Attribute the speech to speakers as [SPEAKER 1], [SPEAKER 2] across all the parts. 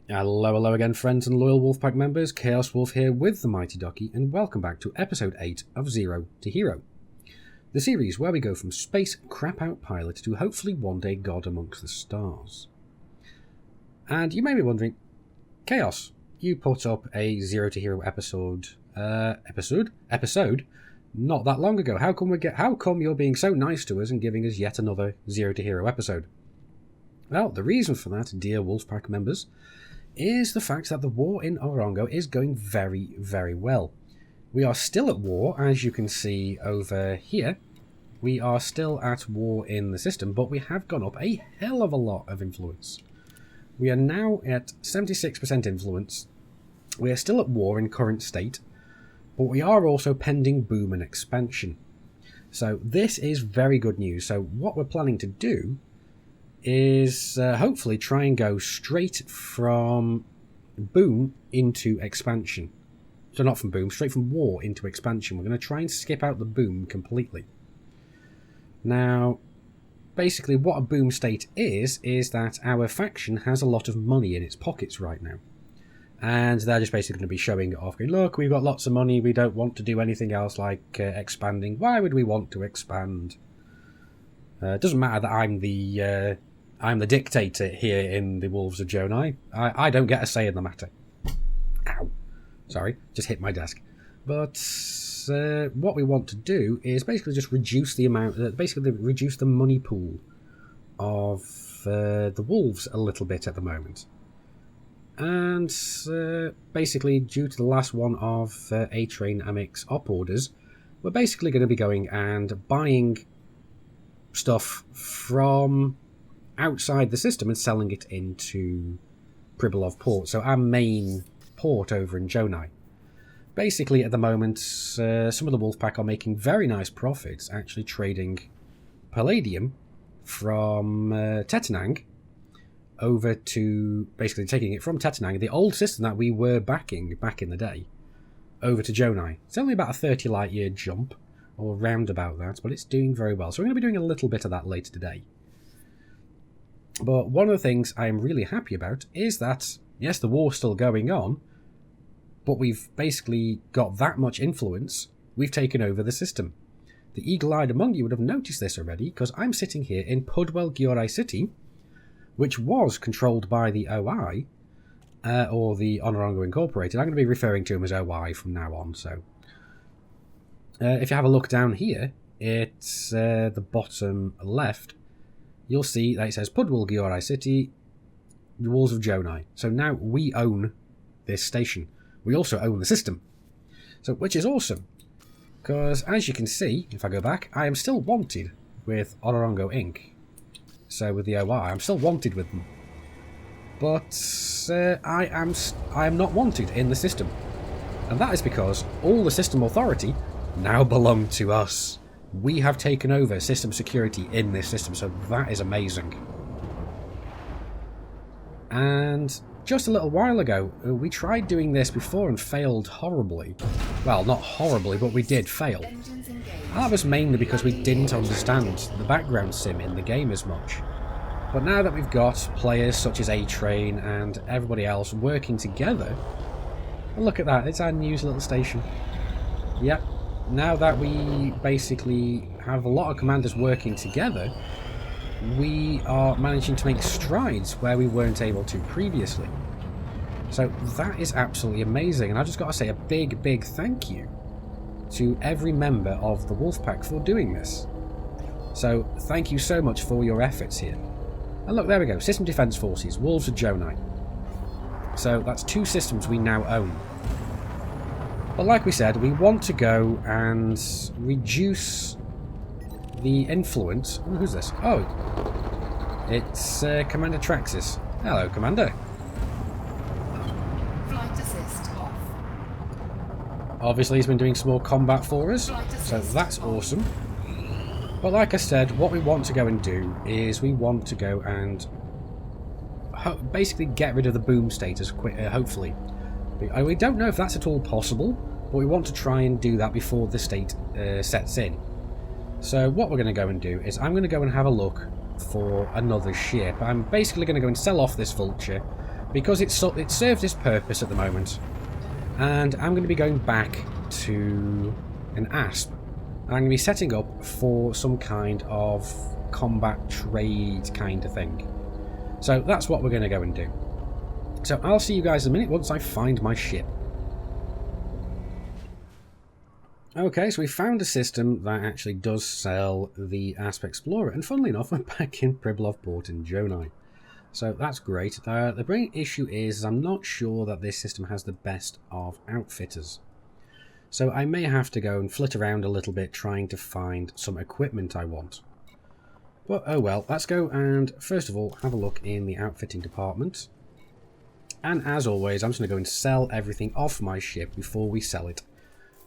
[SPEAKER 1] Hello again, friends and loyal Wolfpack members. Chaos Wolf here with the Mighty Ducky, and welcome back to episode 8 of Zero to Hero, the series where we go from space crap-out pilot to hopefully one day God amongst the stars. And you may be wondering, Chaos, you put up a Zero to Hero episode not that long ago. How come you're being so nice to us and giving us yet another Zero to Hero episode? Well, the reason for that, dear Wolfpack members, is the fact that the war in Orongo is going very, very well. We are still at war, as you can see over here. We are still at war in the system, but we have gone up a hell of a lot of influence. We are now at 76% influence. We are still at war in current state, but we are also pending boom and expansion. So this is very good news. So what we're planning to do is hopefully try and go straight from boom into expansion. So not from boom, straight from war into expansion. We're going to try and skip out the boom completely. Now, basically what a boom state is that our faction has a lot of money in its pockets right now. And they're just basically going to be showing it off, going, look, we've got lots of money, we don't want to do anything else like expanding. Why would we want to expand? It doesn't matter that I'm the dictator here in the Wolves of Jonai. I don't get a say in the matter. Ow. Sorry, just hit my desk. But what we want to do is basically just reduce the amount, reduce the money pool of the Wolves a little bit at the moment. And basically, due to the last one of A-Train Amix op orders, we're basically going to be going and buying stuff from outside the system and selling it into Pribilov port, so our main port over in Jonai. Basically, at the moment, some of the Wolfpack are making very nice profits, actually trading palladium from Tetanang over to, basically taking it from Tetanang, the old system that we were backing back in the day, over to Jonai. It's only about a 30 light year jump, or round about that, but it's doing very well. So we're going to be doing a little bit of that later today. But one of the things I am really happy about is that, yes, the war's still going on, but we've basically got that much influence, we've taken over the system. The eagle-eyed among you would have noticed this already, because I'm sitting here in Pudwell Gyorai City, which was controlled by the OI, or the Onorongo Incorporated. I'm going to be referring to them as OI from now on, so if you have a look down here, it's the bottom left, you'll see that it says Pudwell Gyorai City, the Wolves of Jonai. So now we own this station. We also own the system, so which is awesome. Because as you can see, if I go back, I am still wanted with Onorongo Inc. So with the OI, I'm still wanted with them. But I am not wanted in the system. And that is because all the system authority now belong to us. We have taken over system security in this system, so that is amazing. And just a little while ago, we tried doing this before and failed horribly. Well, not horribly, but we did fail. And that was mainly because we didn't understand the background sim in the game as much. But now that we've got players such as A-Train and everybody else working together, well, look at that, it's our new little station. Yep. Now that we basically have a lot of commanders working together, we are managing to make strides where we weren't able to previously. So that is absolutely amazing, and I've just got to say a big, big thank you to every member of the Wolfpack for doing this. So thank you so much for your efforts here. And look, there we go, System Defence Forces, Wolves of Jonai. So that's two systems we now own. But like we said, we want to go and reduce the influence. Oh, who's this? Oh, it's Commander Traxxas. Hello, Commander.
[SPEAKER 2] Flight assist off.
[SPEAKER 1] Obviously, he's been doing some more combat for us, so that's awesome. But like I said, what we want to go and do is we want to go and basically get rid of the boom status, hopefully. We don't know if that's at all possible, but we want to try and do that before the state sets in. So what we're going to go and do is I'm going to go and have a look for another ship. I'm basically going to go and sell off this Vulture. because it serves this purpose at the moment. And I'm going to be going back to an ASP. I'm going to be setting up for some kind of combat trade kind of thing. So that's what we're going to go and do. So I'll see you guys in a minute once I find my ship. Okay, so we found a system that actually does sell the ASP Explorer, and funnily enough, I'm back in Pribilov Port in Jonai. So that's great. The main issue is I'm not sure that this system has the best of outfitters. So I may have to go and flit around a little bit trying to find some equipment I want. But oh well, let's go and first of all have a look in the outfitting department. And as always, I'm just going to go and sell everything off my ship before we sell it,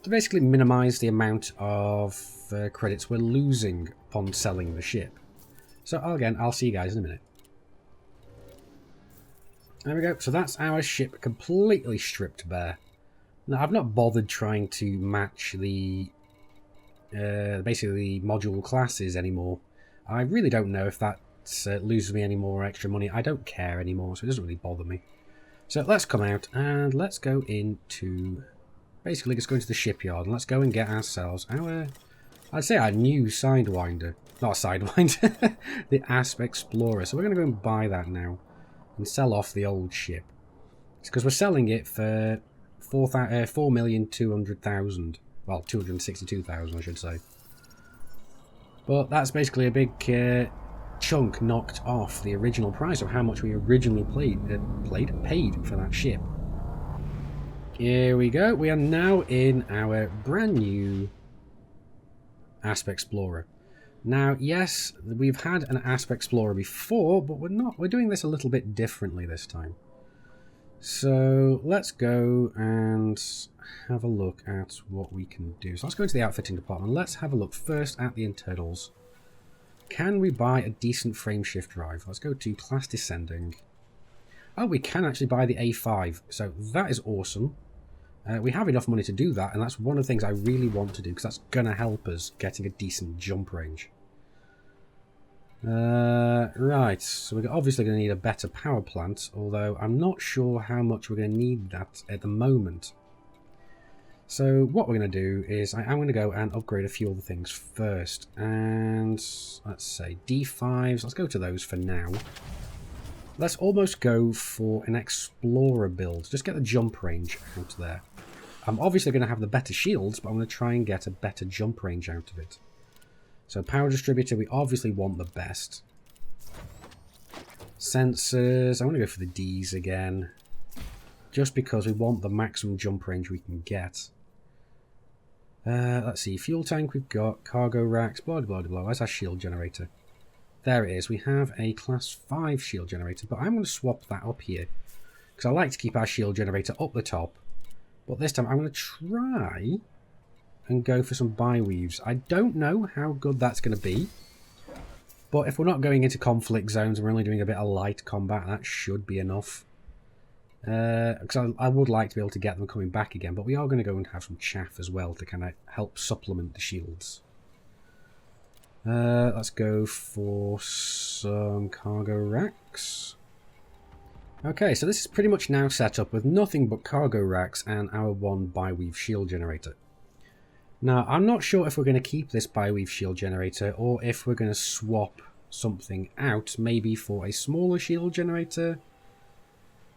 [SPEAKER 1] to basically minimise the amount of credits we're losing upon selling the ship. So again, I'll see you guys in a minute. There we go. So that's our ship completely stripped bare. Now, I've not bothered trying to match the basically the module classes anymore. I really don't know if that loses me any more extra money. I don't care anymore, so it doesn't really bother me. So let's come out and let's go into... Basically, let's go into the shipyard and let's go and get ourselves our... I'd say our new Sidewinder. Not a Sidewinder. The ASP Explorer. So we're going to go and buy that now. And sell off the old ship. It's because we're selling it for 4,200,000. Well, 262,000 I should say. But that's basically a big chunk knocked off the original price of how much we originally paid for that ship. Here we go. We are now in our brand new ASP Explorer. Now, yes, we've had an ASP Explorer before, but we're doing this a little bit differently this time. So let's go and have a look at what we can do. So let's go into the outfitting department. Let's have a look first at the internals. Can we buy a decent frameshift drive? Let's go to class descending. Oh, we can actually buy the A5, so that is awesome. We have enough money to do that, and that's one of the things I really want to do, because that's going to help us getting a decent jump range. Right, so we're obviously going to need a better power plant, although I'm not sure how much we're going to need that at the moment. So what we're going to do is I'm going to go and upgrade a few other things first, and let's say D5s, let's go to those for now. Let's almost go for an Explorer build, just get the jump range out there. I'm obviously going to have the better shields, but I'm going to try and get a better jump range out of it. So power distributor, we obviously want the best. Sensors, I'm going to go for the Ds again, just because we want the maximum jump range we can get. Let's see, fuel tank we've got, cargo racks, blah blah blah. Where's our shield generator? There it is. We have a class 5 shield generator, but I'm going to swap that up here, because I like to keep our shield generator up the top. But this time I'm going to try and go for some biweaves. I don't know how good that's going to be, but if we're not going into conflict zones and we're only doing a bit of light combat, that should be enough. Because I would like to be able to get them coming back again, but we are going to go and have some chaff as well to kind of help supplement the shields. Let's go for some cargo racks. Okay, so this is pretty much now set up with nothing but cargo racks and our one biweave shield generator. Now, I'm not sure if we're going to keep this biweave shield generator or if we're going to swap something out, maybe for a smaller shield generator.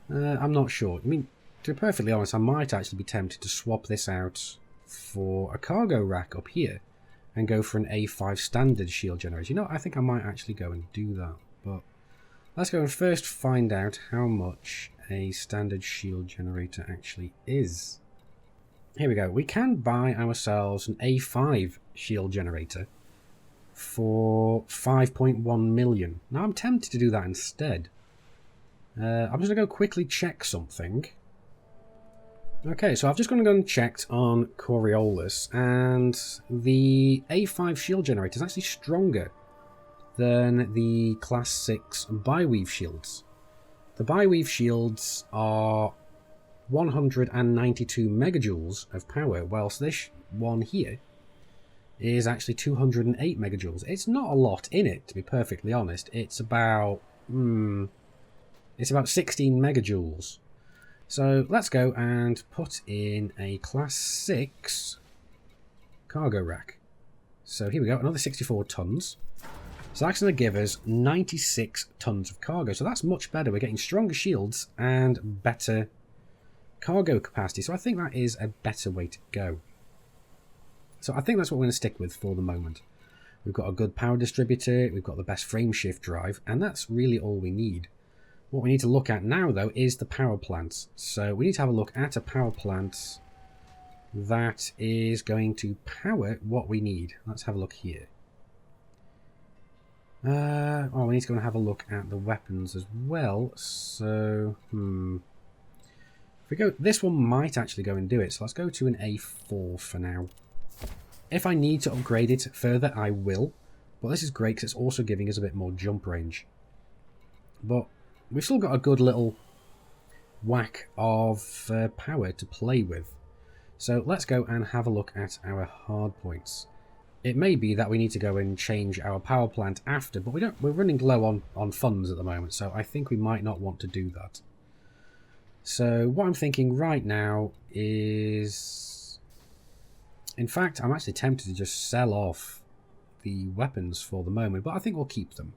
[SPEAKER 1] I'm not sure. I mean, to be perfectly honest, I might actually be tempted to swap this out for a cargo rack up here and go for an A5 standard shield generator. You know, I think I might actually go and do that, but let's go and first find out how much a standard shield generator actually is. Here we go. We can buy ourselves an A5 shield generator for 5.1 million. Now I'm tempted to do that instead. I'm just going to go quickly check something. Okay, so I've just gone and checked on Coriolis, and the A5 shield generator is actually stronger than the Class 6 biweave shields. The biweave shields are 192 megajoules of power, whilst this one here is actually 208 megajoules. It's not a lot in it, to be perfectly honest. It's about It's about 16 megajoules. So let's go and put in a class 6 cargo rack. So here we go, another 64 tons. So that's going to give us 96 tons of cargo. So that's much better. We're getting stronger shields and better cargo capacity. So I think that is a better way to go. So I think that's what we're going to stick with for the moment. We've got a good power distributor, we've got the best frame shift drive, and that's really all we need. What we need to look at now, though, is the power plant. So we need to have a look at a power plant that is going to power what we need. Let's have a look here. Oh, we need to go and have a look at the weapons as well. So, if we go, this one might actually go and do it. So let's go to an A4 for now. If I need to upgrade it further, I will. But this is great because it's also giving us a bit more jump range. But we've still got a good little whack of power to play with. So let's go and have a look at our hard points. It may be that we need to go and change our power plant after, but we're running low on funds at the moment, so I think we might not want to do that. So what I'm thinking right now is... In fact, I'm actually tempted to just sell off the weapons for the moment, but I think we'll keep them.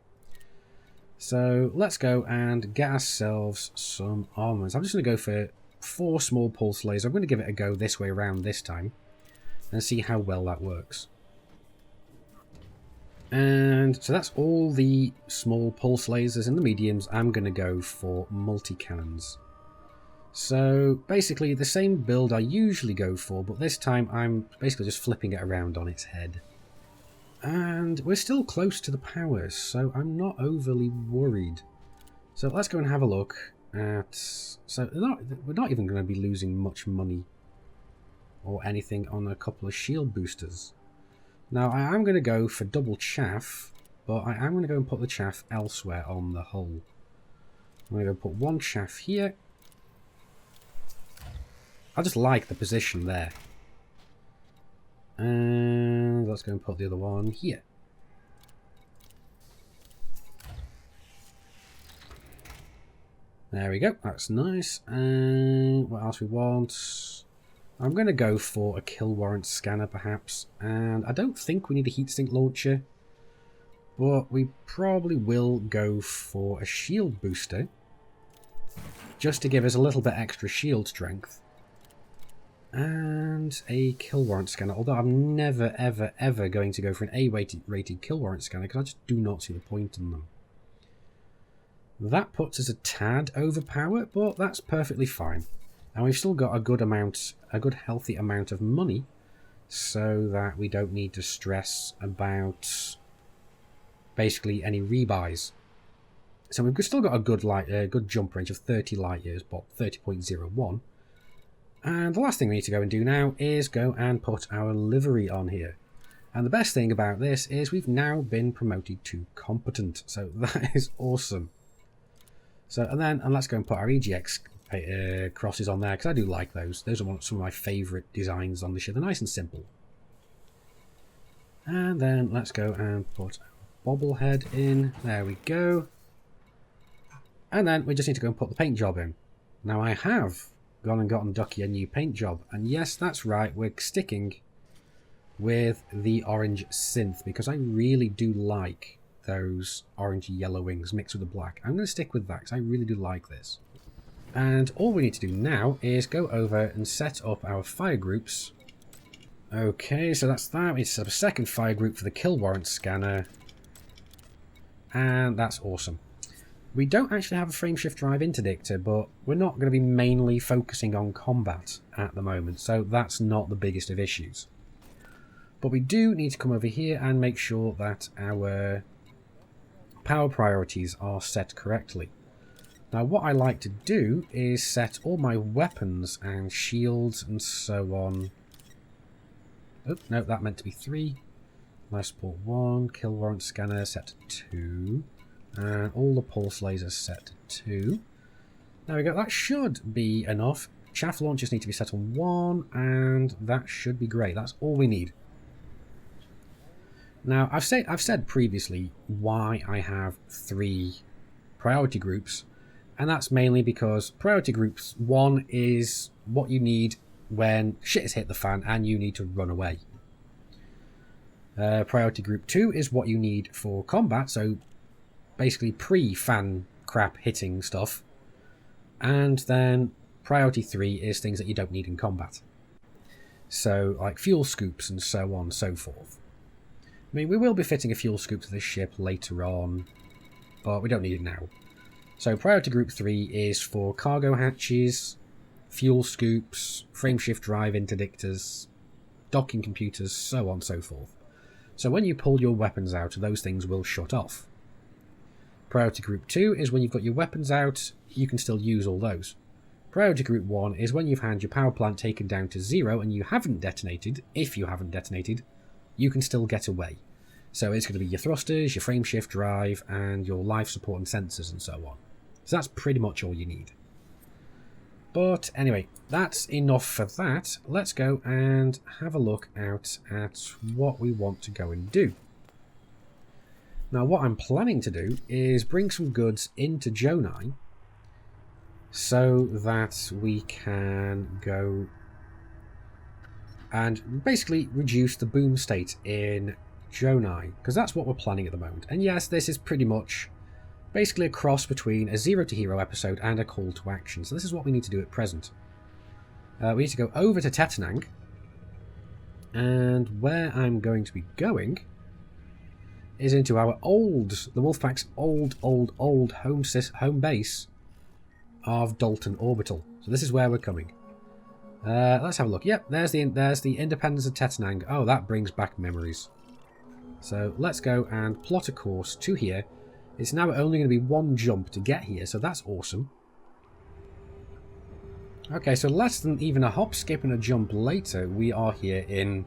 [SPEAKER 1] So let's go and get ourselves some armors. I'm just going to go for 4 small pulse lasers. I'm going to give it a go this way around this time and see how well that works. And so that's all the small pulse lasers and the mediums. I'm going to go for multi-cannons. So basically the same build I usually go for, but this time I'm basically just flipping it around on its head. And we're still close to the powers, so I'm not overly worried. So let's go and have a look at... So we're not even going to be losing much money or anything on a couple of shield boosters. Now, I am going to go for double chaff, but I am going to go and put the chaff elsewhere on the hull. I'm going to go put 1 chaff here. I just like the position there. And let's go and put the other one here. There we go, that's nice. And what else we want? I'm going to go for a kill warrant scanner perhaps, and I don't think we need a heatsink launcher, but we probably will go for a shield booster, just to give us a little bit extra shield strength, and a kill warrant scanner, although I'm never ever ever going to go for an A-rated kill warrant scanner, because I just do not see the point in them. That puts us a tad overpowered, but that's perfectly fine. And we've still got a good healthy amount of money, so that we don't need to stress about basically any rebuys. So we've still got a good jump range of 30 light years, but 30.01. And the last thing we need to go and do now is go and put our livery on here. And the best thing about this is we've now been promoted to competent, so that is awesome. So and let's go and put our EGX crosses on there, because I do like those. Those are some of my favourite designs on the ship. They're nice and simple. And then let's go and put our bobblehead in. There we go. And then we just need to go and put the paint job in. Now I have gone and gotten Ducky a new paint job, and yes, that's right, we're sticking with the orange synth, because I really do like those orange yellow wings mixed with the black. I'm going to stick with that because I really do like this. And all we need to do now is go over and set up our fire groups. Okay, so that's that. It's a second fire group for the kill warrant scanner. And that's awesome. We don't actually have a frameshift drive interdictor, but we're not going to be mainly focusing on combat at the moment, so that's not the biggest of issues. But we do need to come over here and make sure that our power priorities are set correctly. Now what I like to do is set all my weapons and shields and so on. Oh, no, that meant to be 3. Life support 1, kill warrant scanner set to 2, and all the pulse lasers set to 2. There we go, that should be enough. Chaff launchers need to be set on 1, and that should be great. That's all we need. Now, I've said previously why I have 3 priority groups, And that's mainly because priority group 1 is what you need when shit has hit the fan and you need to run away. Priority group 2 is what you need for combat, so basically pre-fan crap hitting stuff. And then priority 3 is things that you don't need in combat. So like fuel scoops and so on and so forth. I mean, we will be fitting a fuel scoop to this ship later on, but we don't need it now. So priority group 3 is for cargo hatches, fuel scoops, frameshift drive interdictors, docking computers, so on and so forth. So when you pull your weapons out, those things will shut off. Priority group 2 is when you've got your weapons out, you can still use all those. Priority group 1 is when you've had your power plant taken down to 0 and you haven't detonated. If you haven't detonated, you can still get away. So it's going to be your thrusters, your frameshift drive, and your life support and sensors and so on. So that's pretty much all you need. But anyway, that's enough for that. Let's go and have a look out at what we want to go and do. Now what I'm planning to do is bring some goods into Jonai so that we can go and basically reduce the boom state in Jonai, because that's what we're planning at the moment. And yes, this is pretty much basically a cross between a Zero to Hero episode and a call to action. So this is what we need to do at present. We need to go over to Tetanang, and where I'm going to be going is into our the Wolfpack's old home base of Dalton Orbital. So this is where we're coming. Let's have a look. Yep, there's the Independence of Tetanang. Oh, that brings back memories. So let's go and plot a course to here. It's now only going to be one jump to get here, so that's awesome. Okay, so less than even a hop, skip, and a jump later, we are here in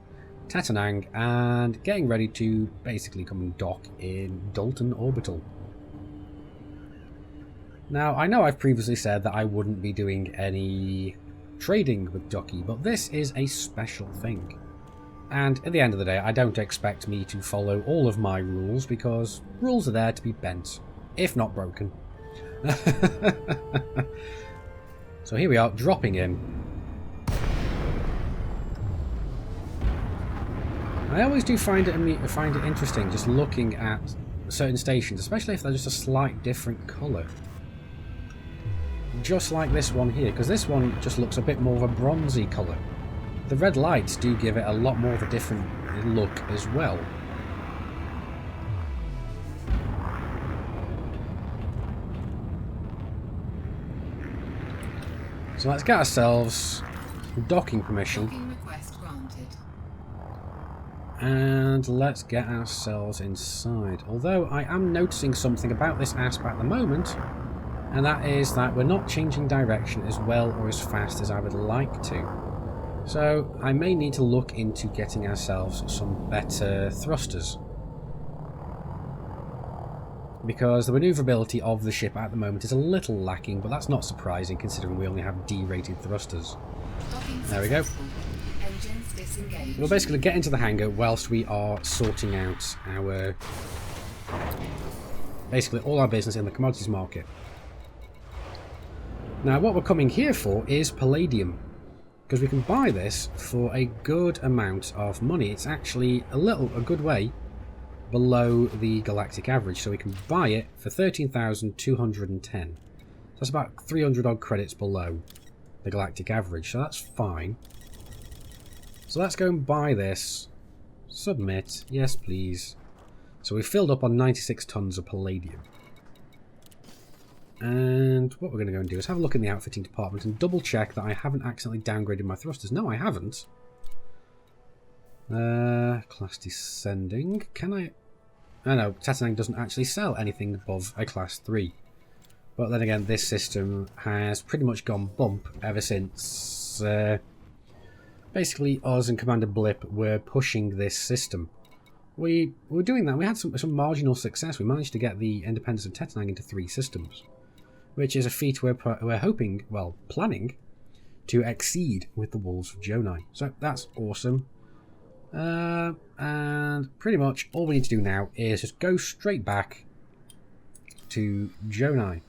[SPEAKER 1] Tetanang and getting ready to basically come and dock in Dalton Orbital. Now, I know I've previously said that I wouldn't be doing any trading with Ducky, but this is a special thing. And at the end of the day, I don't expect me to follow all of my rules, because rules are there to be bent, if not broken. So here we are, dropping in. I always do find it interesting just looking at certain stations, especially if they're just a slight different colour. Just like this one here, because this one just looks a bit more of a bronzy colour. The red lights do give it a lot more of a different look as well. So let's get ourselves docking permission.
[SPEAKER 2] Docking request granted.
[SPEAKER 1] And let's get ourselves inside. Although I am noticing something about this asp at the moment, and that is that we're not changing direction as well or as fast as I would like to. So I may need to look into getting ourselves some better thrusters, because the manoeuvrability of the ship at the moment is a little lacking, but that's not surprising considering we only have D-rated thrusters. There we go. We'll basically get into the hangar whilst we are sorting out our basically all our business in the commodities market. Now what we're coming here for is palladium, because we can buy this for a good amount of money. It's actually a good way below the galactic average, so we can buy it for 13,210. That's about 300 odd credits below the galactic average, so that's fine. So let's go and buy this. Submit, yes please. So we filled up on 96 tons of palladium. And what we're going to go and do is have a look in the outfitting department and double check that I haven't accidentally downgraded my thrusters. No, I haven't. Class descending. Can I? Oh no, Tetanang doesn't actually sell anything above a class 3. But then again, this system has pretty much gone bump ever since basically us and Commander Blip were pushing this system. We were doing that. We had some marginal success. We managed to get the Independence of Tetanang into 3 systems, which is a feat we're hoping, well, planning to exceed with the Wolves of Jonai. So that's awesome. And pretty much all we need to do now is just go straight back to Jonai.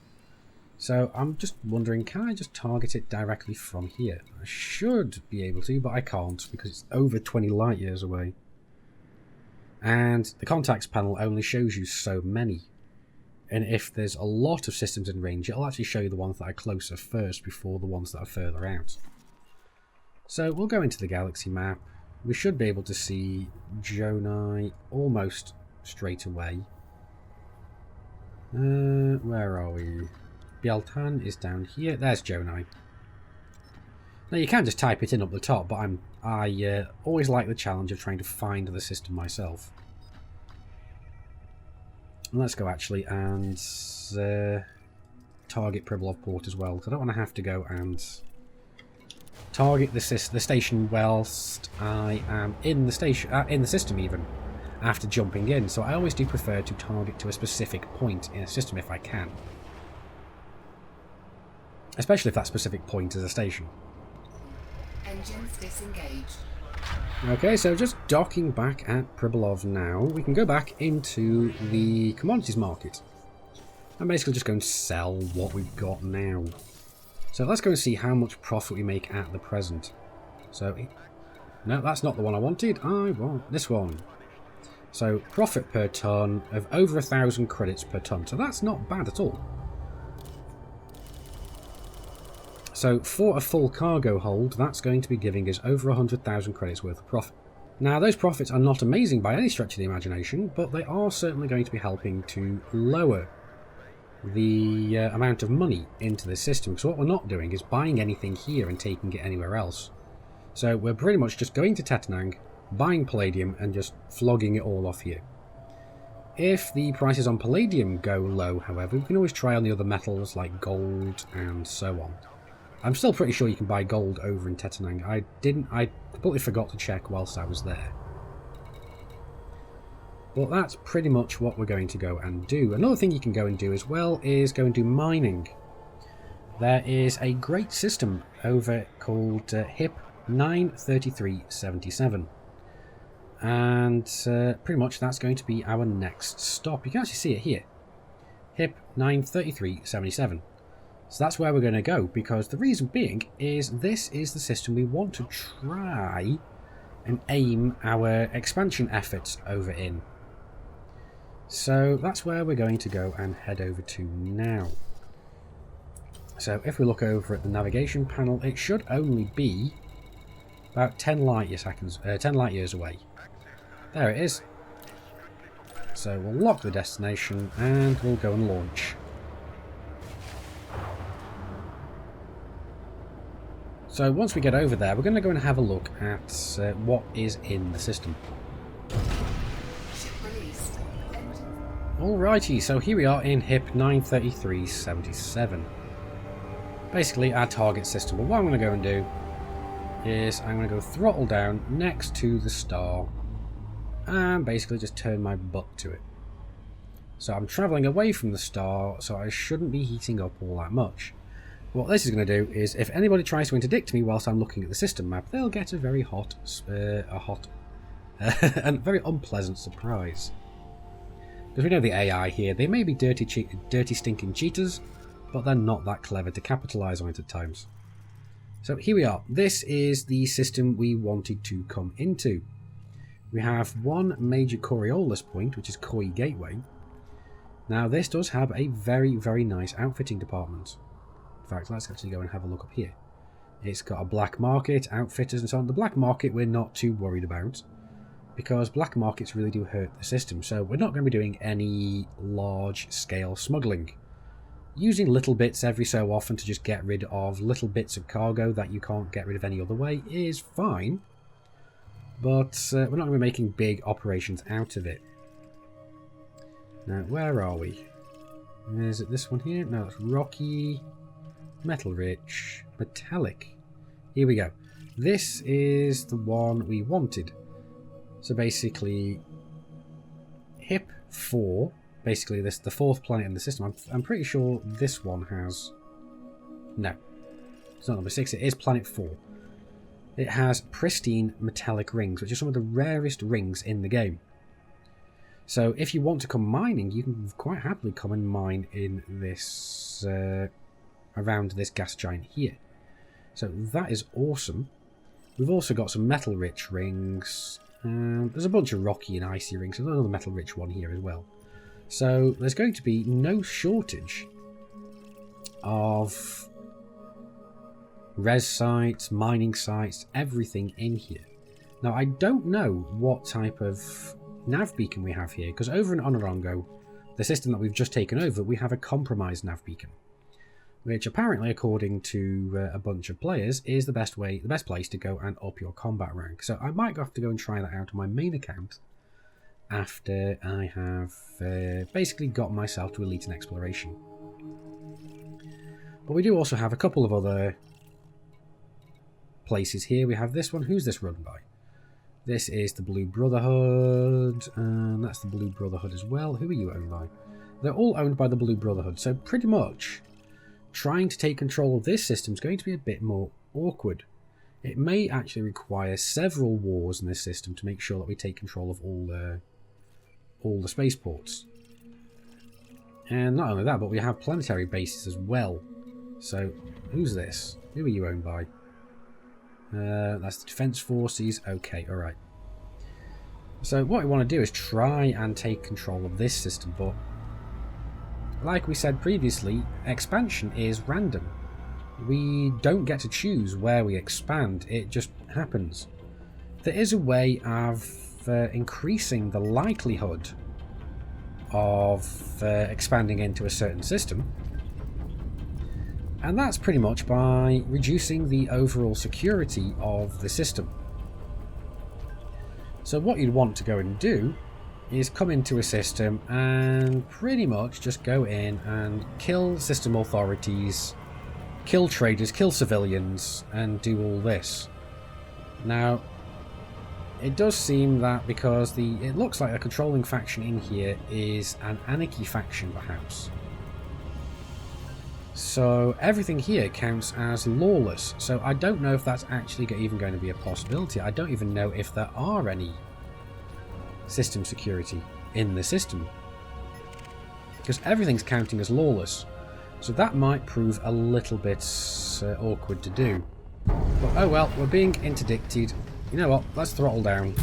[SPEAKER 1] So I'm just wondering, can I just target it directly from here? I should be able to, but I can't because it's over 20 light years away. And the contacts panel only shows you so many. And if there's a lot of systems in range, it'll actually show you the ones that are closer first before the ones that are further out. So we'll go into the galaxy map. We should be able to see Jonai almost straight away. Where are we? Bieltan is down here. There's Jonai. Now you can just type it in up the top, but I always like the challenge of trying to find the system myself. Let's go actually and target Pribilov Port as well, because I don't want to have to go and target the station whilst I am in the station, in the system even, after jumping in. So I always do prefer to target to a specific point in a system if I can, especially if that specific point is a station.
[SPEAKER 2] Engines disengaged.
[SPEAKER 1] Okay, so just docking back at Pribilov now, we can go back into the commodities market and basically just go and sell what we've got now. So let's go and see how much profit we make at the present. So, no, that's not the one I wanted. I want this one. So, profit per ton of over 1,000 credits per ton. So that's not bad at all. So for a full cargo hold, that's going to be giving us over 100,000 credits worth of profit. Now those profits are not amazing by any stretch of the imagination, but they are certainly going to be helping to lower the amount of money into the system. So what we're not doing is buying anything here and taking it anywhere else. So we're pretty much just going to Tetanang, buying palladium and just flogging it all off here. If the prices on palladium go low, however, we can always try on the other metals like gold and so on. I'm still pretty sure you can buy gold over in Tetanang. I completely forgot to check whilst I was there. But that's pretty much what we're going to go and do. Another thing you can go and do as well is go and do mining. There is a great system over called HIP 93377. And pretty much that's going to be our next stop. You can actually see it here. HIP 93377. So that's where we're going to go, because the reason being is this is the system we want to try and aim our expansion efforts over in. So that's where we're going to go and head over to now. So if we look over at the navigation panel, it should only be about 10 light years away. There it is. So we'll lock the destination and we'll go and launch. So once we get over there, we're going to go and have a look at what is in the system. Alrighty, so here we are in HIP 93377. Basically our target system. But what I'm going to go and do is I'm going to go throttle down next to the star and basically just turn my butt to it. So I'm travelling away from the star, so I shouldn't be heating up all that much. What this is going to do is, if anybody tries to interdict me whilst I'm looking at the system map, they'll get a very and very unpleasant surprise. Because we know the AI here, they may be dirty stinking cheaters, but they're not that clever to capitalise on it at times. So here we are. This is the system we wanted to come into. We have one major Coriolis point, which is Koi Gateway. Now this does have a very, very nice outfitting department. In fact, let's actually go and have a look up here. It's got a black market, outfitters and so on. The black market we're not too worried about, because black markets really do hurt the system. So we're not going to be doing any large scale smuggling. Using little bits every so often to just get rid of little bits of cargo that you can't get rid of any other way is fine. But we're not going to be making big operations out of it. Now, where are we? Is it this one here? No, it's Rocky... Metal Rich, Metallic. Here we go. This is the one we wanted. So basically, HIP 4, basically this the fourth planet in the system. I'm pretty sure this one has... No, it's not number 6, it is planet 4. It has pristine metallic rings, which are some of the rarest rings in the game. So if you want to come mining, you can quite happily come and mine in this around this gas giant here. So that is awesome. We've also got some metal-rich rings. There's a bunch of rocky and icy rings. There's another metal-rich one here as well. So there's going to be no shortage of res sites, mining sites, everything in here. Now, I don't know what type of nav beacon we have here, because over in Onorongo, the system that we've just taken over, we have a compromised nav beacon, which apparently, according to a bunch of players, is the best place to go and up your combat rank. So I might have to go and try that out on my main account after I have basically got myself to Elite in Exploration. But we do also have a couple of other places here. We have this one. Who's this run by? This is the Blue Brotherhood, and that's the Blue Brotherhood as well. Who are you owned by? They're all owned by the Blue Brotherhood, so pretty much trying to take control of this system is going to be a bit more awkward. It may actually require several wars in this system to make sure that we take control of all the spaceports. And not only that, but we have planetary bases as well. So, who's this? Who are you owned by? That's the Defense Forces. Okay, alright. So what we want to do is try and take control of this system, but like we said previously, expansion is random. We don't get to choose where we expand, it just happens. There is a way of increasing the likelihood of expanding into a certain system, and that's pretty much by reducing the overall security of the system. So what you'd want to go and do is come into a system and pretty much just go in and kill system authorities, kill traders, kill civilians, and do all this. Now, it does seem that because it looks like a controlling faction in here is an anarchy faction perhaps. So everything here counts as lawless, so I don't know if that's actually even going to be a possibility. I don't even know if there are any system security in the system, because everything's counting as lawless, so that might prove a little bit awkward to do. But oh well, we're being interdicted. You know what, let's throttle down.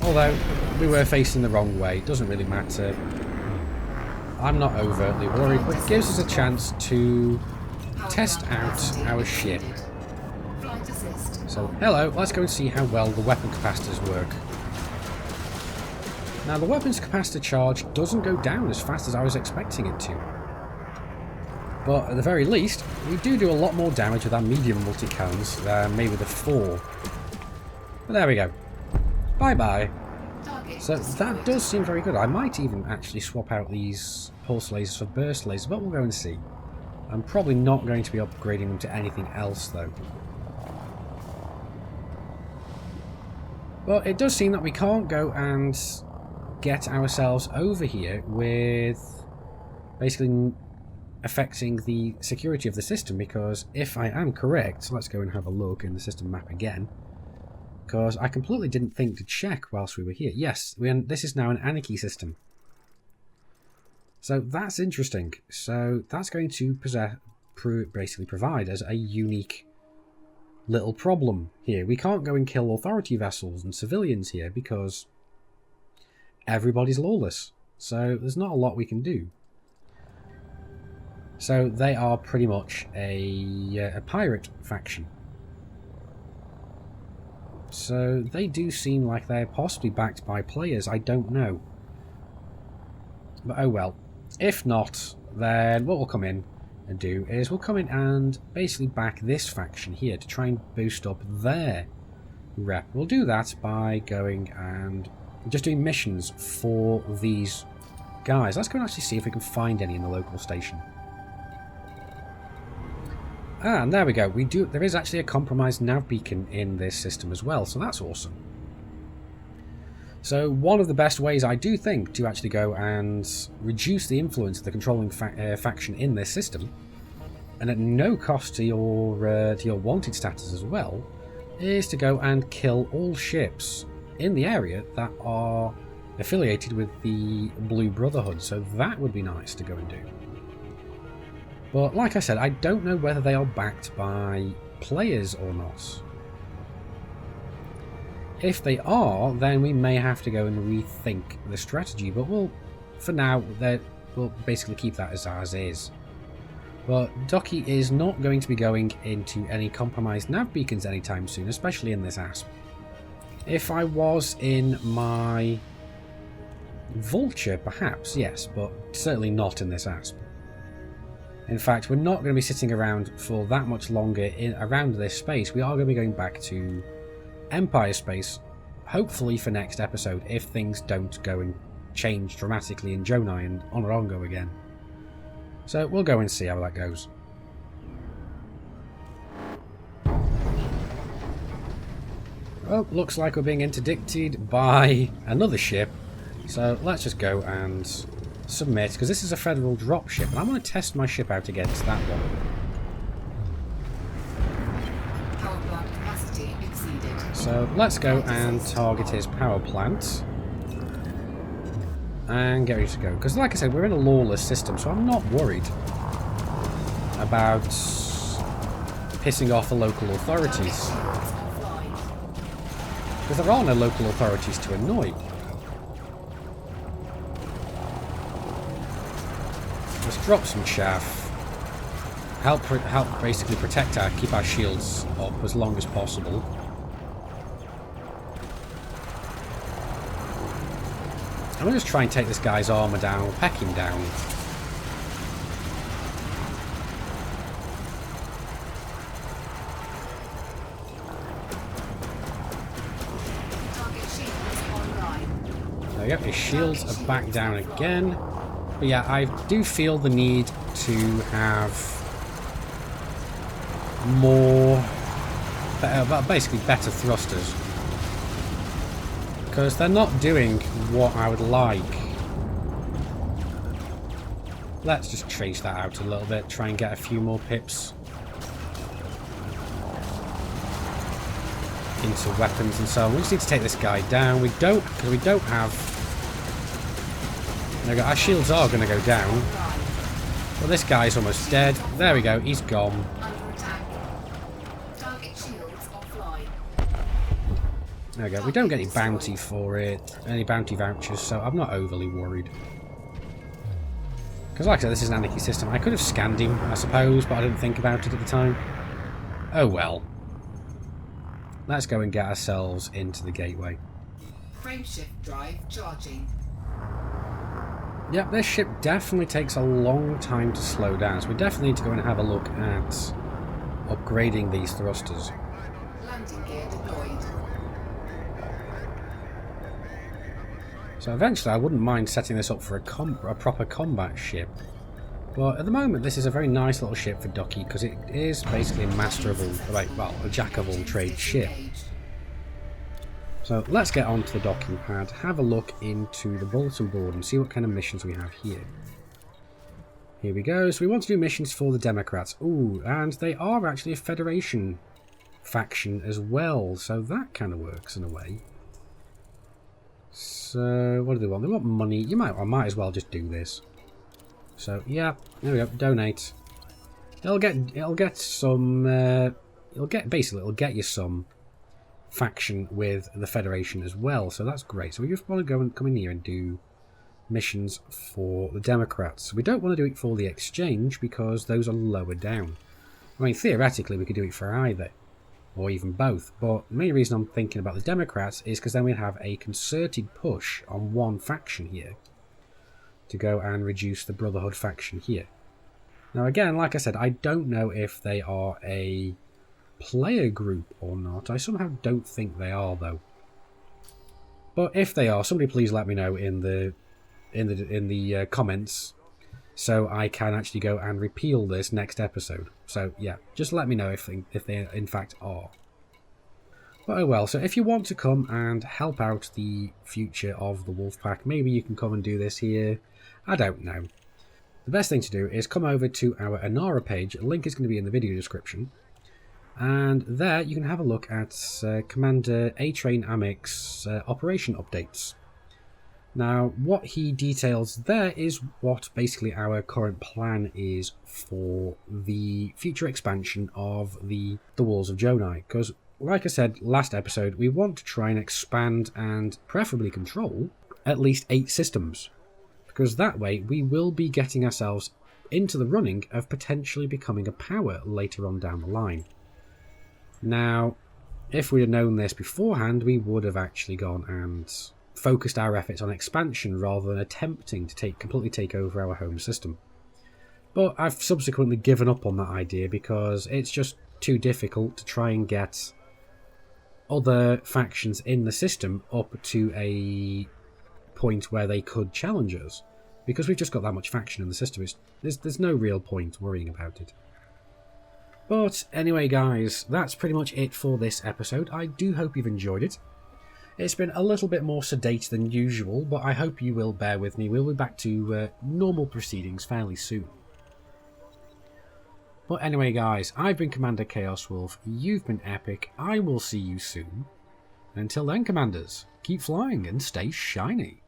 [SPEAKER 1] Although we were facing the wrong way, it doesn't really matter. I'm not overtly worried, but it gives us a chance to test out our ship. So, hello, let's go and see how well the weapon capacitors work. Now, the weapons capacitor charge doesn't go down as fast as I was expecting it to. But at the very least, we do a lot more damage with our medium multi-cannons than maybe the 4. But there we go. Bye-bye. So that does seem very good. I might even actually swap out these pulse lasers for burst lasers, but we'll go and see. I'm probably not going to be upgrading them to anything else though. Well, it does seem that we can't go and get ourselves over here with basically affecting the security of the system, because if I am correct, let's go and have a look in the system map again. Because I completely didn't think to check whilst we were here. Yes, this is now an anarchy system. So that's interesting. So that's going to basically provide us a unique little problem here. We can't go and kill authority vessels and civilians here because everybody's lawless. So there's not a lot we can do. So they are pretty much a pirate faction. So they do seem like they're possibly backed by players, I don't know. But oh well. If not, then what we'll come in and do is we'll come in and basically back this faction here to try and boost up their rep. We'll do that by going and just doing missions for these guys. Let's go and actually see if we can find any in the local station. Ah, and there we go. There is actually a compromised nav beacon in this system as well, so that's awesome. So one of the best ways I do think to actually go and reduce the influence of the controlling faction in this system, and at no cost to your wanted status as well, is to go and kill all ships in the area that are affiliated with the Blue Brotherhood. So that would be nice to go and do. But like I said, I don't know whether they are backed by players or not. If they are, then we may have to go and rethink the strategy, but for now, we'll basically keep that as is. But Docky is not going to be going into any compromised nav beacons anytime soon, especially in this ASP. If I was in my Vulture, perhaps, yes, but certainly not in this ASP. In fact, we're not going to be sitting around for that much longer around this space. We are going to be going back to Empire space, hopefully for next episode, if things don't go and change dramatically in Jonai and Onorongo again. So we'll go and see how that goes. Well, looks like we're being interdicted by another ship, so let's just go and submit, because this is a federal drop ship, and I'm going to test my ship out against that one.
[SPEAKER 2] Power plant capacity exceeded.
[SPEAKER 1] So let's go and target his power plant and get ready to go, because like I said, we're in a lawless system, so I'm not worried about pissing off the local authorities, because there are no local authorities to annoy. Let's drop some chaff, help basically keep our shields up as long as possible. I'm going to just try and take this guy's armour down, or peck him down. There we go, his shields are back down again. But yeah, I do feel the need to have more, basically better thrusters. Because they're not doing what I would like. Let's just change that out a little bit, try and get a few more pips into weapons and so on. We just need to take this guy down. We don't, because we don't have... There we go. Our shields are going to go down. Well, this guy's almost dead. There we go. He's gone. There we go. We don't get any bounty for it. Any bounty vouchers, so I'm not overly worried. Because like I said, this is an anarchy system. I could have scanned him, I suppose, but I didn't think about it at the time. Oh well. Let's go and get ourselves into the gateway.
[SPEAKER 2] Frameshift drive charging.
[SPEAKER 1] Yep, this ship definitely takes a long time to slow down, so we definitely need to go and have a look at upgrading these thrusters.
[SPEAKER 2] Landing gear deployed.
[SPEAKER 1] So eventually I wouldn't mind setting this up for a proper combat ship. But at the moment this is a very nice little ship for Docky, because it is basically a master of all, well, a jack of all trades ship. So let's get onto the docking pad, have a look into the bulletin board and see what kind of missions we have here. Here we go. So we want to do missions for the Democrats. Ooh, and they are actually a Federation faction as well, so that kind of works in a way. So what do they want? They want money. I might as well just do this. So yeah, there we go. Donate. It'll get you some faction with the Federation as well, so that's great. So we just want to go and come in here and do missions for the Democrats. We don't want to do it for the Exchange because those are lower down. I mean, theoretically we could do it for either, or even both, but the main reason I'm thinking about the Democrats is because then we'd have a concerted push on one faction here to go and reduce the Brotherhood faction here. Now again, like I said, I don't know if they are a player group or not. I somehow don't think they are though. But if they are, somebody please let me know in the comments so I can actually go and repeal this next episode. So yeah, just let me know if they in fact are. But oh well, so if you want to come and help out the future of the Wolfpack, maybe you can come and do this here. I don't know. The best thing to do is come over to our Anara page. A link is going to be in the video description. And there you can have a look at Commander A-Train Amic's operation updates. Now, what he details there is what basically our current plan is for the future expansion of the Walls of Jonai. Because, like I said last episode, we want to try and expand and preferably control at least 8 systems. Because that way we will be getting ourselves into the running of potentially becoming a power later on down the line. Now, if we had known this beforehand, we would have actually gone and focused our efforts on expansion rather than attempting to completely take over our home system. But I've subsequently given up on that idea because it's just too difficult to try and get other factions in the system up to a point where they could challenge us, because we've just got that much faction in the system. There's no real point worrying about it. But anyway guys, that's pretty much it for this episode. I do hope you've enjoyed it. It's been a little bit more sedate than usual, but I hope you will bear with me. We'll be back to normal proceedings fairly soon. But anyway guys, I've been Commander Chaos Wolf, you've been Epic, I will see you soon. And until then, Commanders, keep flying and stay shiny.